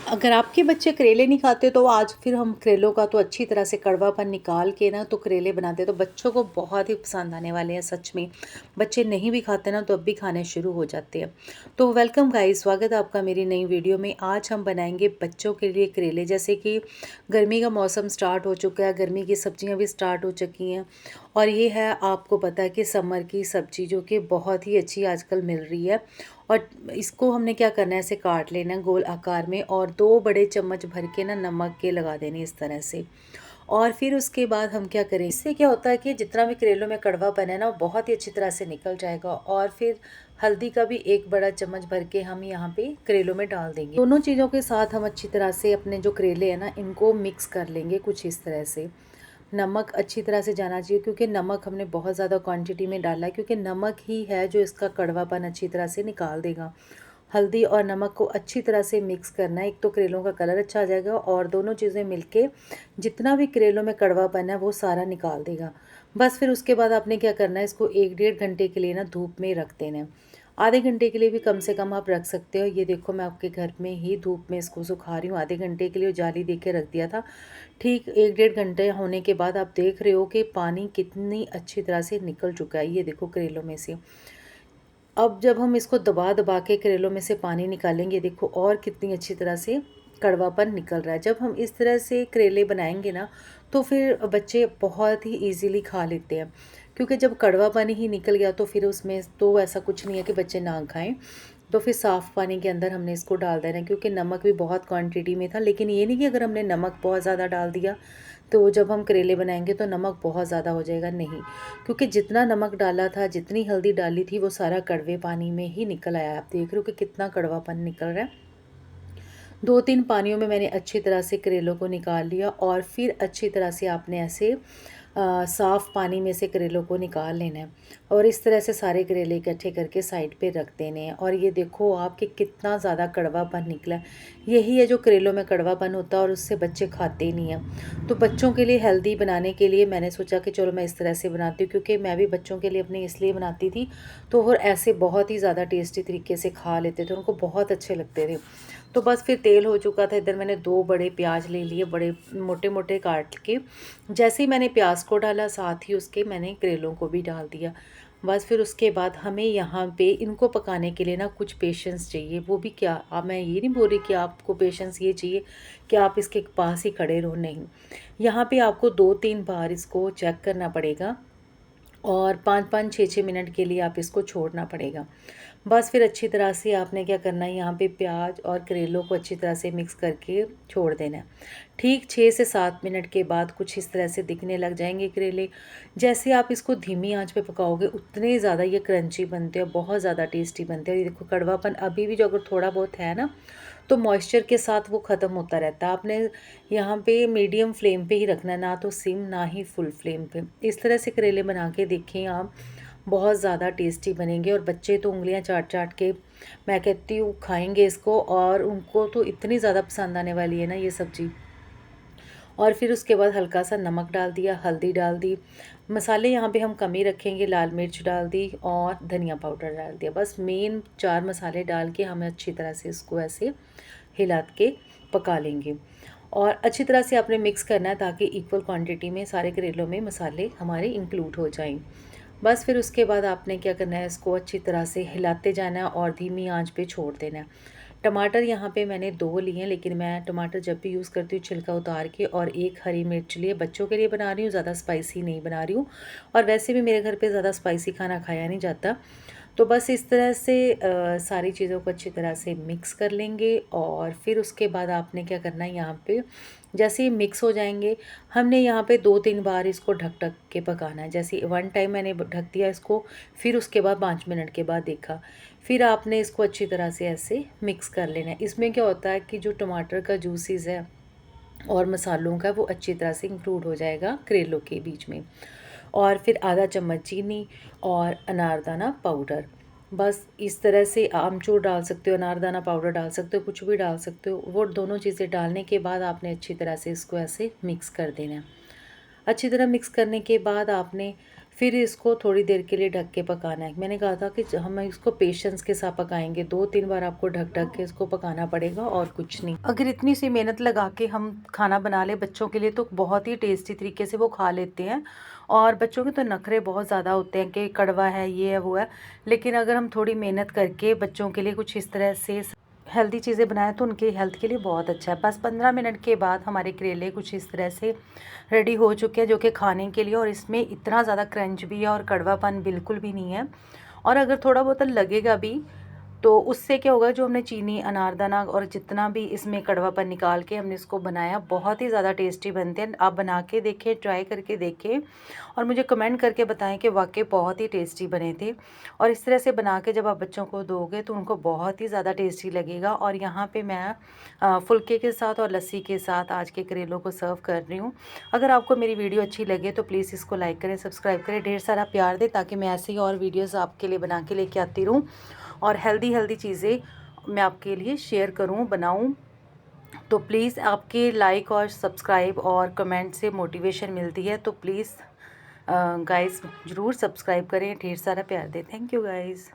अगर आपके बच्चे करेले नहीं खाते तो आज फिर हम करेलों का तो अच्छी तरह से कड़वापन निकाल के ना तो करेले बनाते हैं, तो बच्चों को बहुत ही पसंद आने वाले हैं। सच में बच्चे नहीं भी खाते ना तो अब भी खाने शुरू हो जाते हैं। तो वेलकम गाइस, स्वागत है आपका मेरी नई वीडियो में। आज हम बनाएंगे बच्चों के लिए करेले। जैसे कि गर्मी का मौसम स्टार्ट हो चुका है, गर्मी की सब्जियां भी स्टार्ट हो चुकी हैं और ये है, आपको पता है कि समर की सब्जी जो कि बहुत ही अच्छी आजकल मिल रही है। और इसको हमने क्या करना है, ऐसे काट लेना है गोल आकार में और 2 बड़े चम्मच भर के ना नमक के लगा देने इस तरह से। और फिर उसके बाद हम क्या करें, इससे क्या होता है कि जितना भी करेलों में कड़वापन है ना वो बहुत ही अच्छी तरह से निकल जाएगा। और फिर हल्दी का भी 1 बड़ा चम्मच भर के हम यहाँ पे करेलों में डाल देंगे। दोनों चीज़ों के साथ हम अच्छी तरह से अपने जो करेले हैं ना इनको मिक्स कर लेंगे कुछ इस तरह से। नमक अच्छी तरह से जाना चाहिए क्योंकि नमक हमने बहुत ज़्यादा क्वांटिटी में डाला है, क्योंकि नमक ही है जो इसका कड़वापन अच्छी तरह से निकाल देगा। हल्दी और नमक को अच्छी तरह से मिक्स करना है, एक तो करेलों का कलर अच्छा आ जाएगा और दोनों चीज़ें मिलके जितना भी करेलों में कड़वापन है वो सारा निकाल देगा। बस फिर उसके बाद आपने क्या करना है, इसको 1 डेढ़ घंटे के लिए ना धूप में रख देना है। आधे घंटे के लिए भी कम से कम आप रख सकते हो। ये देखो, मैं आपके घर में ही धूप में इसको सुखा रही हूँ। आधे घंटे के लिए जाली दे के रख दिया था। ठीक 1 डेढ़ घंटे होने के बाद आप देख रहे हो कि पानी कितनी अच्छी तरह से निकल चुका है। ये देखो करेलों में से। अब जब हम इसको दबा दबा के करेलों में से पानी निकालेंगे, देखो और कितनी अच्छी तरह से कड़वापन निकल रहा है। जब हम इस तरह से करेले बनाएंगे ना तो फिर बच्चे बहुत ही इजीली खा लेते हैं, क्योंकि जब कड़वापन ही निकल गया तो फिर उसमें तो ऐसा कुछ नहीं है कि बच्चे ना खाएं। तो फिर साफ़ पानी के अंदर हमने इसको डाल देना है, क्योंकि नमक भी बहुत क्वांटिटी में था। लेकिन ये नहीं कि अगर हमने नमक बहुत ज़्यादा डाल दिया तो जब हम करेले बनाएंगे तो नमक बहुत ज़्यादा हो जाएगा, नहीं। क्योंकि जितना नमक डाला था, जितनी हल्दी डाली थी, वो सारा कड़वे पानी में ही निकल आया। आप देख रहे हो कि कितना कड़वापन निकल रहा है। 2-3 पानियों में मैंने अच्छी तरह से करेलों को निकाल लिया और फिर अच्छी तरह से आपने ऐसे साफ़ पानी में से करेलों को निकाल लेना है और इस तरह से सारे करेले इकट्ठे करके साइड पे रख देने हैं। और ये देखो आपके कितना ज़्यादा कड़वापन निकला है। यही है जो करेलों में कड़वापन होता है और उससे बच्चे खाते ही नहीं हैं। तो बच्चों के लिए हेल्दी बनाने के लिए मैंने सोचा कि चलो मैं इस तरह से बनाती हूँ, क्योंकि मैं भी बच्चों के लिए अपने इसलिए बनाती थी। तो वो ऐसे बहुत ही ज़्यादा टेस्टी तरीके से खा लेते थे, उनको बहुत अच्छे लगते थे। तो बस फिर तेल हो चुका था। इधर मैंने 2 बड़े प्याज ले लिए, बड़े मोटे मोटे काट के। जैसे ही मैंने प्याज को डाला, साथ ही उसके मैंने करेलों को भी डाल दिया। बस फिर उसके बाद हमें यहाँ पे इनको पकाने के लिए ना कुछ पेशेंस चाहिए। वो भी क्या, अब मैं ये नहीं बोल रही कि आपको पेशेंस ये चाहिए कि आप इसके पास ही खड़े रहो, नहीं। यहाँ पे आपको 2-3 बार इसको चेक करना पड़ेगा और 5-5 6-6 मिनट के लिए आप इसको छोड़ना पड़ेगा। बस फिर अच्छी तरह से आपने क्या करना है, यहाँ पे प्याज और करेलों को अच्छी तरह से मिक्स करके छोड़ देना है। ठीक 6 से 7 मिनट के बाद कुछ इस तरह से दिखने लग जाएंगे करेले। जैसे आप इसको धीमी आंच पे पकाओगे उतने ज़्यादा ये क्रंची बनते हैं, बहुत ज़्यादा टेस्टी बनते हैं। और ये देखो कड़वापन अभी भी जो अगर थोड़ा बहुत है ना तो मॉइस्चर के साथ वो ख़त्म होता रहता है। आपने यहाँ पे मीडियम फ्लेम पे ही रखना है, ना तो सिम ना ही फुल फ्लेम पे। इस तरह से करेले बना के देखें आप, बहुत ज़्यादा टेस्टी बनेंगे और बच्चे तो उंगलियां चाट चाट के, मैं कहती हूँ, खाएंगे इसको। और उनको तो इतनी ज़्यादा पसंद आने वाली है ना ये सब्ज़ी। और फिर उसके बाद हल्का सा नमक डाल दिया, हल्दी डाल दी। मसाले यहाँ पे हम कम ही रखेंगे, लाल मिर्च डाल दी और धनिया पाउडर डाल दिया। बस मेन 4 मसाले डाल के हमें अच्छी तरह से इसको ऐसे हिला के पका लेंगे। और अच्छी तरह से आपने मिक्स करना है ताकि इक्वल क्वांटिटी में सारे करेलों में मसाले हमारे इंक्लूड हो जाएं। बस फिर उसके बाद आपने क्या करना है, इसको अच्छी तरह से हिलाते जाना है और धीमी आंच पे छोड़ देना है। टमाटर यहाँ पे मैंने 2 लिए हैं, लेकिन मैं टमाटर जब भी यूज़ करती हूँ छिलका उतार के। और 1 हरी मिर्च लिए, बच्चों के लिए बना रही हूँ, ज़्यादा स्पाइसी नहीं बना रही हूँ। और वैसे भी मेरे घर पे ज़्यादा स्पाइसी खाना खाया नहीं जाता। तो बस इस तरह से सारी चीज़ों को अच्छी तरह से मिक्स कर लेंगे। और फिर उसके बाद आपने क्या करना है, यहाँ पे जैसे ही मिक्स हो जाएंगे, हमने यहाँ पे 2-3 बार इसको ढक ढक के पकाना है। जैसे 1 टाइम मैंने ढक दिया इसको, फिर उसके बाद 5 मिनट के बाद देखा, फिर आपने इसको अच्छी तरह से ऐसे मिक्स कर लेना है। इसमें क्या होता है कि जो टमाटर का जूसेस है और मसालों का, वो अच्छी तरह से इंक्लूड हो जाएगा करेलों के बीच में। और फिर आधा चम्मच चीनी और अनारदाना पाउडर। बस इस तरह से आमचूर डाल सकते हो, अनारदाना पाउडर डाल सकते हो, कुछ भी डाल सकते हो। वो दोनों चीज़ें डालने के बाद आपने अच्छी तरह से इसको ऐसे मिक्स कर देना है। अच्छी तरह मिक्स करने के बाद आपने फिर इसको थोड़ी देर के लिए ढक के पकाना है। मैंने कहा था कि हम इसको पेशेंस के साथ पकाएंगे, 2-3 बार आपको ढक ढक के इसको पकाना पड़ेगा और कुछ नहीं। अगर इतनी सी मेहनत लगा के हम खाना बना ले बच्चों के लिए तो बहुत ही टेस्टी तरीके से वो खा लेते हैं। और बच्चों के तो नखरे बहुत ज़्यादा होते हैं कि कड़वा है, ये है, वो है। लेकिन अगर हम थोड़ी मेहनत करके बच्चों के लिए कुछ इस तरह से हेल्दी चीज़ें बनाएं तो उनके हेल्थ के लिए बहुत अच्छा है। बस 15 मिनट के बाद हमारे करेले कुछ इस तरह से रेडी हो चुके हैं जो कि खाने के लिए, और इसमें इतना ज़्यादा क्रंच भी है और कड़वापन बिल्कुल भी नहीं है। और अगर थोड़ा बहुत लगेगा भी तो उससे क्या होगा, जो हमने चीनी, अनारदाना और जितना भी इसमें कड़वापन निकाल के हमने इसको बनाया, बहुत ही ज़्यादा टेस्टी बनते हैं। आप बना के देखें, ट्राई करके देखें और मुझे कमेंट करके बताएं कि वाकई बहुत ही टेस्टी बने थे। और इस तरह से बना के जब आप बच्चों को दोगे तो उनको बहुत ही ज़्यादा टेस्टी लगेगा। और यहाँ पे मैं फुल्के के साथ और लस्सी के साथ आज के करेलों को सर्व कर रही हूँ। अगर आपको मेरी वीडियो अच्छी लगे तो प्लीज़ इसको लाइक करें, सब्सक्राइब करें, ढेर सारा प्यार दें ताकि मैं ऐसे ही और वीडियोज़ आपके लिए बना के लेके आती रहूँ और हेल्दी चीज़ें मैं आपके लिए शेयर करूं, बनाऊं। तो प्लीज़ आपके लाइक और सब्सक्राइब और कमेंट से मोटिवेशन मिलती है। तो प्लीज़ गाइस ज़रूर सब्सक्राइब करें, ढेर सारा प्यार दें। Thank you guys.